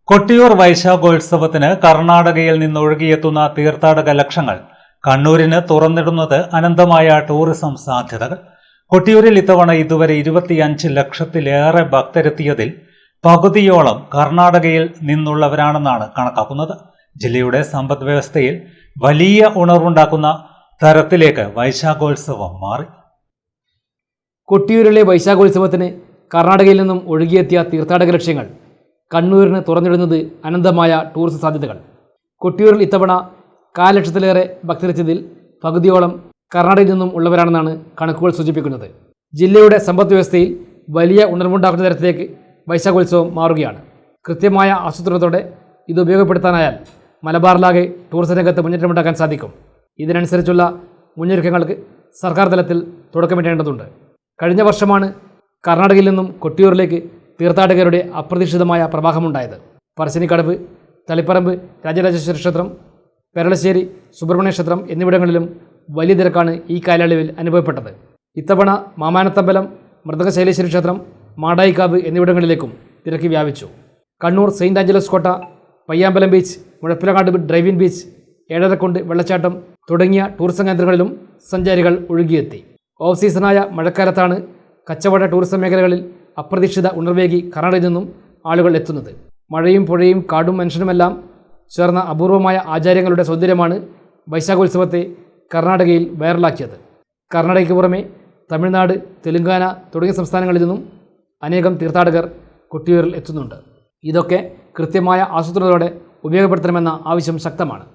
കൊട്ടിയൂർ വൈശാഖോത്സവത്തിന് കർണാടകയിൽ നിന്നൊഴുകിയെത്തുന്ന തീർത്ഥാടക ലക്ഷങ്ങൾ കണ്ണൂരിന് തുറന്നിടുന്നത് അനന്തമായ ടൂറിസം സാധ്യതകൾ. കൊട്ടിയൂരിൽ ഇത്തവണ ഇതുവരെ 25 ലക്ഷത്തിലേറെ ഭക്തരെത്തിയതിൽ പകുതിയോളം കർണാടകയിൽ നിന്നുള്ളവരാണെന്നാണ് കണക്കാക്കുന്നത്. ജില്ലയുടെ സമ്പദ് വ്യവസ്ഥയിൽ വലിയ ഉണർവുണ്ടാക്കുന്ന തരത്തിലേക്ക് വൈശാഖോത്സവം മാറി. കൊട്ടിയൂരിലെ വൈശാഖോത്സവത്തിന് കർണാടകയിൽ നിന്നും ഒഴുകിയെത്തിയ തീർത്ഥാടക ലക്ഷ്യങ്ങൾ കണ്ണൂരിന് തുറന്നിടുന്നത് അനന്തമായ ടൂറിസം സാധ്യതകൾ. കൊട്ടിയൂരിൽ ഇത്തവണ 1,000 ലക്ഷത്തിലേറെ ഭക്തരെത്തിയതിൽ പകുതിയോളം കർണാടകയിൽ നിന്നും ഉള്ളവരാണെന്നാണ് കണക്കുകൾ സൂചിപ്പിക്കുന്നത്. ജില്ലയുടെ സമ്പദ് വ്യവസ്ഥയിൽ വലിയ ഉണർവുണ്ടാക്കുന്ന തരത്തിലേക്ക് വൈശാഖോത്സവം മാറുകയാണ്. കൃത്യമായ ആസൂത്രണത്തോടെ ഇത് ഉപയോഗപ്പെടുത്താനായാൽ മലബാറിലാകെ ടൂറിസം രംഗത്ത് മുന്നേറ്റമുണ്ടാക്കാൻ സാധിക്കും. ഇതിനനുസരിച്ചുള്ള മുന്നൊരുക്കങ്ങൾക്ക് സർക്കാർ തലത്തിൽ തുടക്കമിടേണ്ടതുണ്ട്. കഴിഞ്ഞ വർഷമാണ് കർണാടകയിൽ നിന്നും കൊട്ടിയൂരിലേക്ക് തീർത്ഥാടകരുടെ അപ്രതീക്ഷിതമായ പ്രവാഹമുണ്ടായത്. പറശ്ശിനിക്കടവ്, തളിപ്പറമ്പ് രാജരാജേശ്വര ക്ഷേത്രം, പെരളശ്ശേരി സുബ്രഹ്മണ്യ ക്ഷേത്രം എന്നിവിടങ്ങളിലും വലിയ തിരക്കാണ് ഈ കാലയളവിൽ അനുഭവപ്പെട്ടത്. ഇത്തവണ മാമാനത്തമ്പലം, മൃദംഗശൈലേശ്വരി ക്ഷേത്രം, മാടായിക്കാവ് എന്നിവിടങ്ങളിലേക്കും തിരക്ക് വ്യാപിച്ചു. കണ്ണൂർ സെയിൻറ് ആഞ്ചലസ് കോട്ട, Payyambalam beach, Muzhappilangad drive in beach, ഏഴരക്കുണ്ട് വെള്ളച്ചാട്ടം തുടങ്ങിയ ടൂറിസം കേന്ദ്രങ്ങളിലും സഞ്ചാരികൾ ഒഴുകിയെത്തി. ഓഫ് സീസണായ മഴക്കാലത്താണ് കച്ചവട ടൂറിസം മേഖലകളിൽ അപ്രതീക്ഷിത ഉണർവേകി കർണാടകയിൽ നിന്നും ആളുകൾ എത്തുന്നത്. മഴയും പുഴയും കാടും മനുഷ്യനുമെല്ലാം ചേർന്ന അപൂർവമായ ആചാര്യങ്ങളുടെ സൗന്ദര്യമാണ് വൈശാഖോത്സവത്തെ കർണാടകയിൽ വൈറലാക്കിയത്. കർണാടകയ്ക്ക് പുറമെ തമിഴ്നാട്, തെലുങ്കാന തുടങ്ങിയ സംസ്ഥാനങ്ങളിൽ നിന്നും അനേകം തീർത്ഥാടകർ കൊട്ടിയൂരിൽ എത്തുന്നുണ്ട്. ഇതൊക്കെ കൃത്യമായ ആസൂത്രണത്തോടെ ഉപയോഗപ്പെടുത്തണമെന്ന ആവശ്യം ശക്തമാണ്.